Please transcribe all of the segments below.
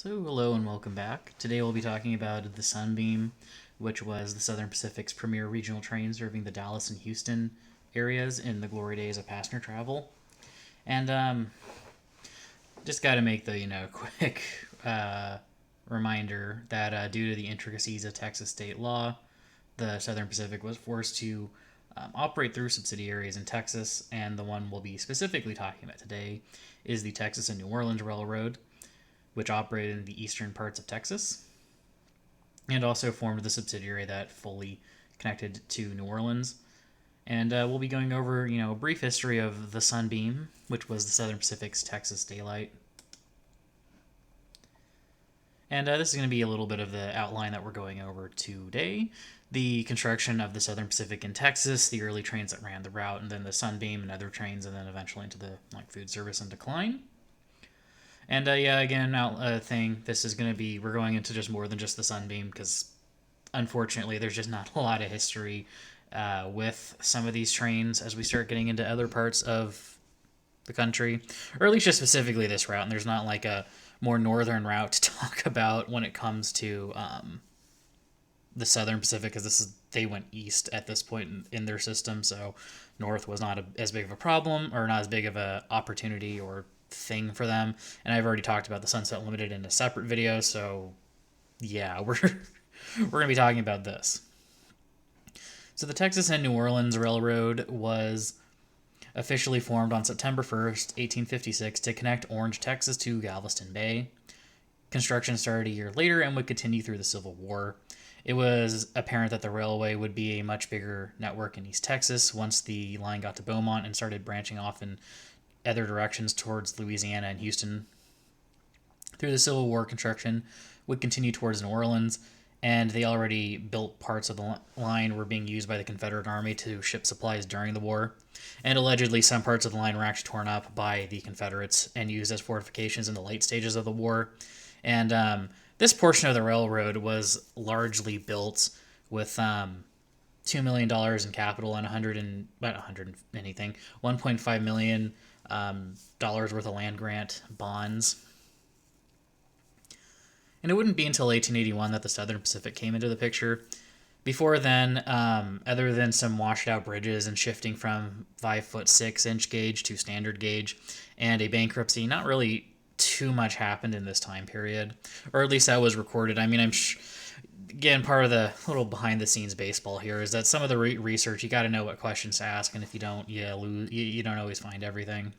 So hello and welcome back. Today we'll be talking about the Sunbeam, which was the Southern Pacific's premier regional train serving the Dallas and Houston areas in the glory days of passenger travel. And just got to make the quick reminder that due to the intricacies of Texas state law, the Southern Pacific was forced to operate through subsidiaries in Texas, and the one we'll be specifically talking about today is the Texas and New Orleans Railroad, which operated in the eastern parts of Texas, and also formed the subsidiary that fully connected to New Orleans. And we'll be going over, a brief history of the Sunbeam, which was the Southern Pacific's Texas daylight. And this is going to be a little bit of the outline that we're going over today. The construction of the Southern Pacific in Texas, the early trains that ran the route, and then the Sunbeam and other trains, and then eventually into the food service and decline. And thing. This is going to be, we're going into just more than just the Sunbeam because unfortunately there's just not a lot of history with some of these trains as we start getting into other parts of the country, or at least just specifically this route. And there's not like a more northern route to talk about when it comes to the Southern Pacific, because they went east at this point in their system, so north was not as big of a problem, or not as big of a opportunity or thing for them. And I've already talked about the Sunset Limited in a separate video, so yeah, we're gonna be talking about this. So the Texas and New Orleans Railroad was officially formed on September 1st, 1856 to connect Orange, Texas to Galveston Bay. Construction started a year later and would continue through the Civil War. It was apparent that the railway would be a much bigger network in East Texas once the line got to Beaumont and started branching off in other directions towards Louisiana and Houston. Through the Civil War, construction would continue towards New Orleans, and the already built parts of the line were being used by the Confederate Army to ship supplies during the war. And allegedly, some parts of the line were actually torn up by the Confederates and used as fortifications in the late stages of the war. And this portion of the railroad was largely built with $2 million in capital and $1.5 million dollars worth of land grant bonds. And it wouldn't be until 1881 that the Southern Pacific came into the picture. Before then, other than some washed out bridges and shifting from 5-foot 6-inch gauge to standard gauge and a bankruptcy, not really too much happened in this time period, or at least that was recorded. I mean, again, part of the little behind the scenes baseball here is that some of the research, you got to know what questions to ask, and if you don't, you don't always find everything.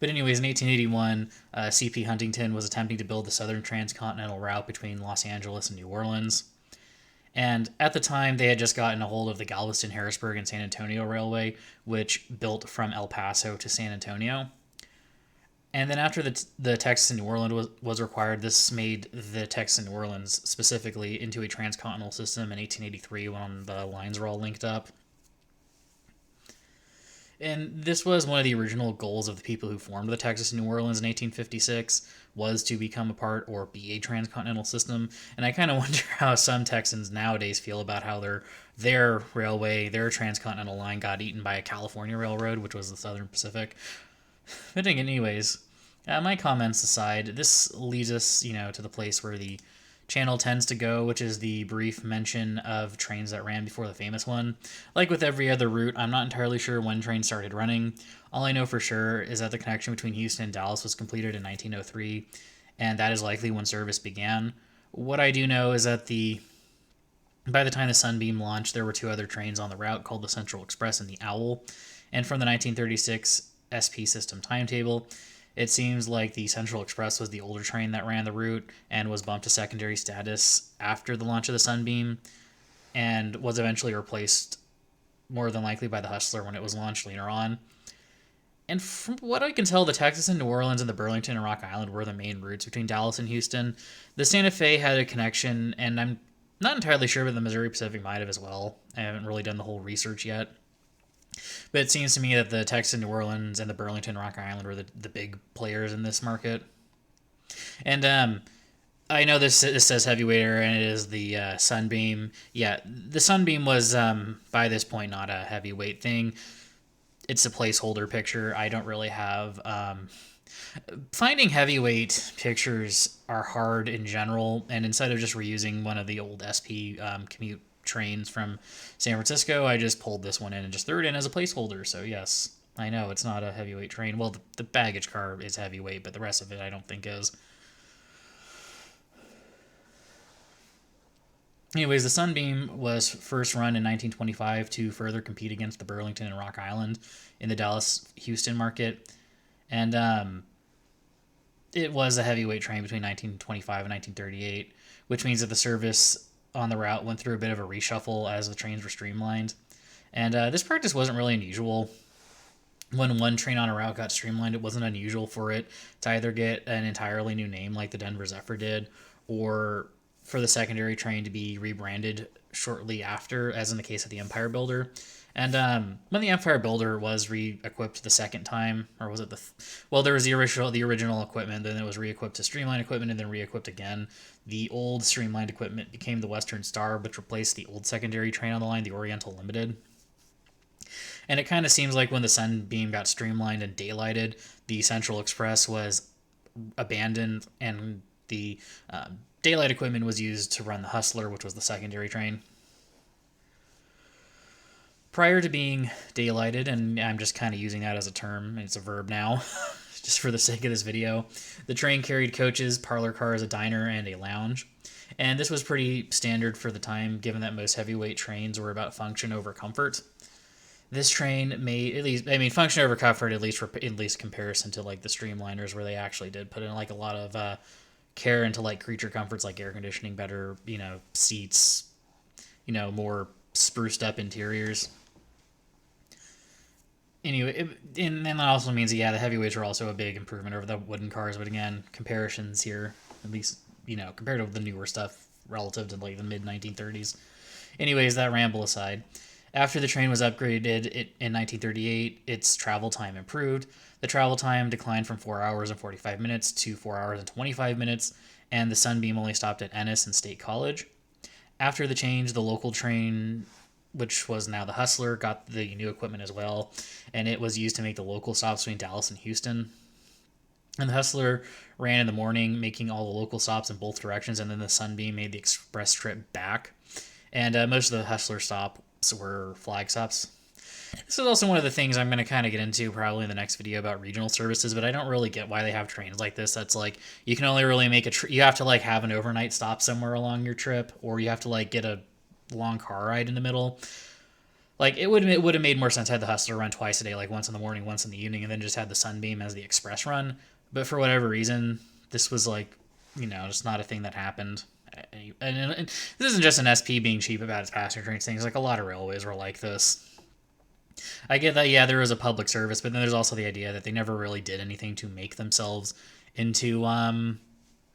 But anyways, in 1881, C.P. Huntington was attempting to build the Southern Transcontinental Route between Los Angeles and New Orleans. And at the time, they had just gotten a hold of the Galveston, Harrisburg, and San Antonio Railway, which built from El Paso to San Antonio. And then after the Texas and New Orleans was required, this made the Texas and New Orleans specifically into a transcontinental system in 1883 when the lines were all linked up. And this was one of the original goals of the people who formed the Texas and New Orleans in 1856, was to become a part or be a transcontinental system. And I kind of wonder how some Texans nowadays feel about how their railway, their transcontinental line got eaten by a California railroad, which was the Southern Pacific. But anyways, my comments aside, this leads us, to the place where the channel tends to go, which is the brief mention of trains that ran before the famous one. Like with every other route, I'm not entirely sure when trains started running. All I know for sure is that the connection between Houston and Dallas was completed in 1903, and that is likely when service began. What I do know is that by the time the Sunbeam launched, there were two other trains on the route called the Central Express and the Owl, and from the 1936 SP system timetable, it seems like the Central Express was the older train that ran the route and was bumped to secondary status after the launch of the Sunbeam, and was eventually replaced more than likely by the Hustler when it was launched later on. And from what I can tell, the Texas and New Orleans and the Burlington and Rock Island were the main routes between Dallas and Houston. The Santa Fe had a connection, and I'm not entirely sure, but the Missouri Pacific might have as well. I haven't really done the whole research yet. But it seems to me that the Texas and New Orleans and the Burlington Rock Island were the big players in this market. And I know this says heavyweighter, and it is the Sunbeam. Yeah, the Sunbeam was by this point not a heavyweight thing. It's a placeholder picture. I don't really have Finding heavyweight pictures are hard in general, and instead of just reusing one of the old SP commute trains from San Francisco, I just pulled this one in and just threw it in as a placeholder. So yes, I know it's not a heavyweight train. Well, the baggage car is heavyweight, but the rest of it I don't think is. Anyways, the Sunbeam was first run in 1925 to further compete against the Burlington and Rock Island in the Dallas-Houston market. And it was a heavyweight train between 1925 and 1938, which means that the service on the route went through a bit of a reshuffle as the trains were streamlined. And this practice wasn't really unusual. When one train on a route got streamlined, it wasn't unusual for it to either get an entirely new name like the Denver Zephyr did, or for the secondary train to be rebranded shortly after, as in the case of the Empire Builder. And when the Empire Builder was re-equipped the second time, or was it well, there was the original equipment, then it was re-equipped to Streamline equipment, and then re-equipped again. The old Streamlined equipment became the Western Star, which replaced the old secondary train on the line, the Oriental Limited. And it kind of seems like when the Sunbeam got streamlined and daylighted, the Central Express was abandoned, and the daylight equipment was used to run the Hustler, which was the secondary train. Prior to being daylighted, and I'm just kind of using that as a term, it's a verb now, just for the sake of this video, the train carried coaches, parlor cars, a diner, and a lounge. And this was pretty standard for the time, given that most heavyweight trains were about function over comfort. This train made, at least, I mean, function over comfort, at least comparison to like the Streamliners, where they actually did put in like a lot of care into like creature comforts, like air conditioning, better, seats, more spruced up interiors. Anyway, and that also means that, the heavyweights are also a big improvement over the wooden cars. But again, comparisons here, at least, compared to the newer stuff relative to like the mid-1930s. Anyways, that ramble aside. After the train was upgraded in 1938, its travel time improved. The travel time declined from 4 hours and 45 minutes to 4 hours and 25 minutes, and the Sunbeam only stopped at Ennis and State College. After the change, the local train, which was now the Hustler, got the new equipment as well, and it was used to make the local stops between Dallas and Houston. And the Hustler ran in the morning, making all the local stops in both directions, and then the Sunbeam made the express trip back. And most of the Hustler stops were flag stops. This is also one of the things I'm going to kind of get into probably in the next video about regional services, but I don't really get why they have trains like this. That's like, you can only really make you have to like have an overnight stop somewhere along your trip, or you have to like get a long car ride in the middle. Like, it would have made more sense had the Hustler run twice a day, like once in the morning, once in the evening, and then just had the Sunbeam as the express run. But for whatever reason, this was like, just not a thing that happened. And this isn't just an SP being cheap about its passenger trains things. Like, a lot of railways were like this. I get that, there was a public service, but then there's also the idea that they never really did anything to make themselves into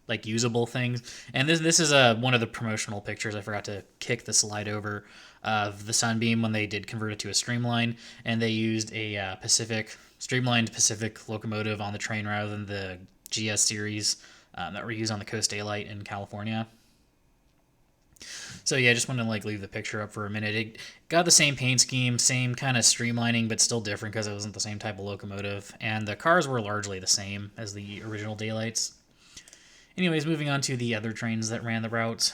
like usable things. And this is one of the promotional pictures. I forgot to kick the slide over of the Sunbeam when they did convert it to a Streamline, and they used a streamlined Pacific locomotive on the train rather than the GS series that were used on the Coast Daylight in California. So just want to like leave the picture up for a minute. It got the same paint scheme, same kind of streamlining, but still different because it wasn't the same type of locomotive. And the cars were largely the same as the original Daylights. Anyways, moving on to the other trains that ran the route.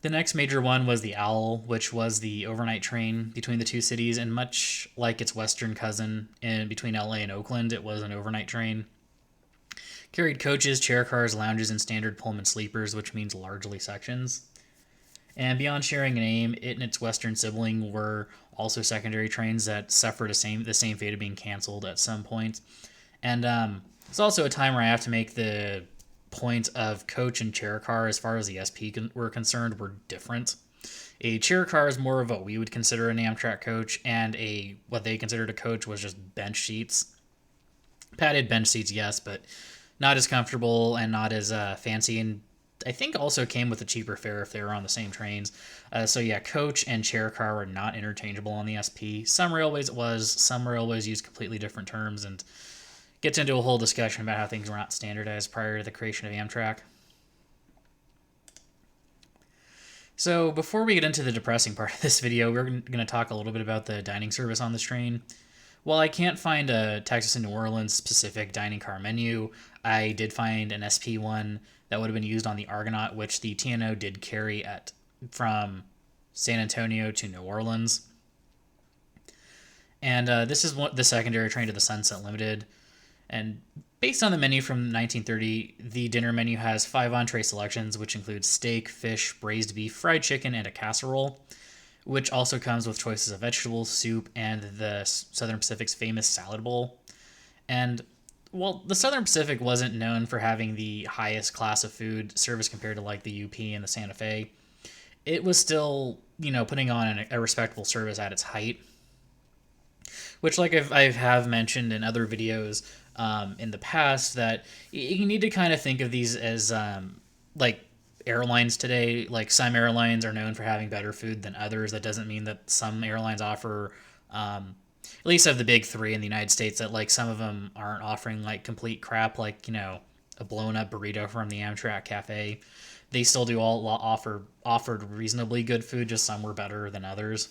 The next major one was the Owl, which was the overnight train between the two cities, and much like its western cousin in between LA and Oakland, it was an overnight train. Carried coaches, chair cars, lounges, and standard Pullman sleepers, which means largely sections. And beyond sharing a name, it and its western sibling were also secondary trains that suffered the same fate of being canceled at some point. And it's also a time where I have to make the point of coach and chair car, as far as the SP were concerned, were different. A chair car is more of what we would consider an Amtrak coach, and what they considered a coach was just bench seats. Padded bench seats, yes, but not as comfortable and not as fancy, and I think also came with a cheaper fare if they were on the same trains. Coach and chair car were not interchangeable on the SP. Some railways it was, some railways used completely different terms, and gets into a whole discussion about how things were not standardized prior to the creation of Amtrak. So before we get into the depressing part of this video, we're going to talk a little bit about the dining service on this train, While I can't find a Texas and New Orleans specific dining car menu, I did find an SP one that would have been used on the Argonaut, which the TNO did carry at from San Antonio to New Orleans. And this is the secondary train to the Sunset Limited. And based on the menu from 1930, the dinner menu has 5 entree selections, which include steak, fish, braised beef, fried chicken, and a casserole, which also comes with choices of vegetables, soup, and the Southern Pacific's famous salad bowl. And while the Southern Pacific wasn't known for having the highest class of food service compared to like the UP and the Santa Fe, it was still, putting on a respectable service at its height. Which, like I have mentioned in other videos in the past, that you need to kind of think of these as like airlines today. Like, some airlines are known for having better food than others. That doesn't mean that some airlines offer, at least of the big 3 in the United States, that like some of them aren't offering like complete crap, like a blown up burrito from the Amtrak cafe. They still do all offered reasonably good food, just some were better than others.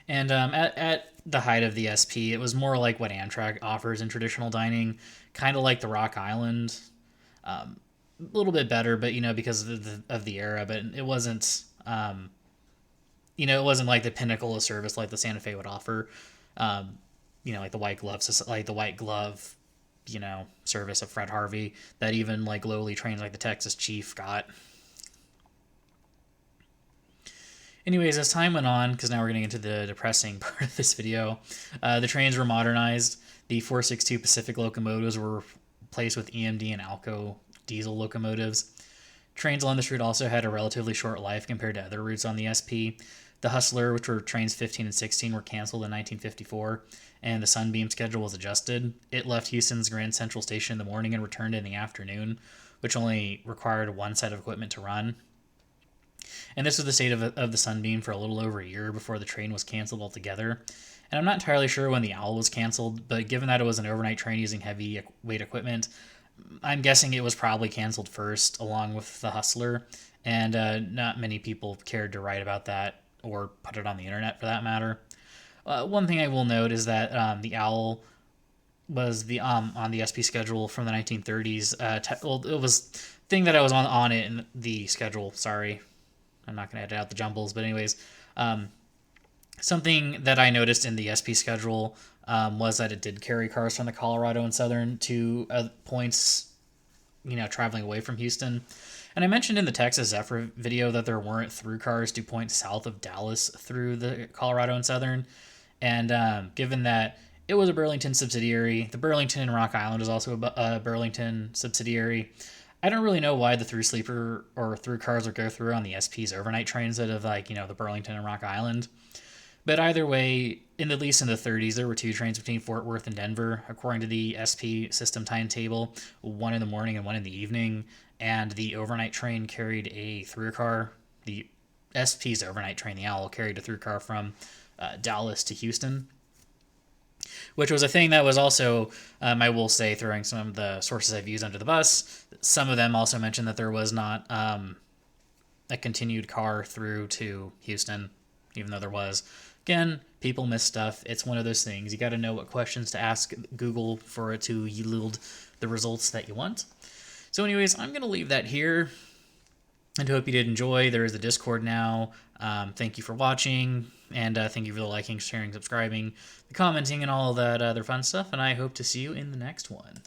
And at the height of the SP, it was more like what Amtrak offers in traditional dining, kind of like the Rock Island. A little bit better, but because of the era, but it wasn't. It wasn't like the pinnacle of service like the Santa Fe would offer. Like the white glove, service of Fred Harvey that even like lowly trains like the Texas Chief got. Anyways, as time went on, because now we're getting into the depressing part of this video, the trains were modernized. The 462 Pacific locomotives were replaced with EMD and Alco diesel locomotives. Trains along this route also had a relatively short life compared to other routes on the SP. The Hustler, which were trains 15 and 16, were canceled in 1954, and the Sunbeam schedule was adjusted. It left Houston's Grand Central Station in the morning and returned in the afternoon, which only required one set of equipment to run. And this was the state of the Sunbeam for a little over a year before the train was canceled altogether. And I'm not entirely sure when the Owl was canceled, but given that it was an overnight train using heavy weight equipment, I'm guessing it was probably canceled first, along with the Hustler. And not many people cared to write about that or put it on the internet, for that matter. One thing I will note is that the Owl was on the SP schedule from the 1930s. It was thing that I was on it in the schedule. Sorry, I'm not going to edit out the jumbles, but anyways, something that I noticed in the SP schedule was that it did carry cars from the Colorado and Southern to points, traveling away from Houston. And I mentioned in the Texas Zephyr video that there weren't through cars to points south of Dallas through the Colorado and Southern. And given that it was a Burlington subsidiary, the Burlington and Rock Island is also a Burlington subsidiary. I don't really know why the through sleeper or through cars would go through on the SP's overnight trains instead of the Burlington and Rock Island. But either way, at least in the 30s, there were 2 trains between Fort Worth and Denver, according to the SP system timetable, 1 in the morning and 1 in the evening. And the overnight train carried a through car. The SP's overnight train, the Owl, carried a through car from Dallas to Houston, which was a thing that was also, I will say, throwing some of the sources I've used under the bus. Some of them also mentioned that there was not a continued car through to Houston, even though there was. Again, people miss stuff. It's one of those things. You got to know what questions to ask Google for it to yield the results that you want. So anyways, I'm going to leave that here. And hope you did enjoy. There is a Discord now. Thank you for watching. And thank you for the liking, sharing, subscribing, the commenting, and all that other fun stuff. And I hope to see you in the next one.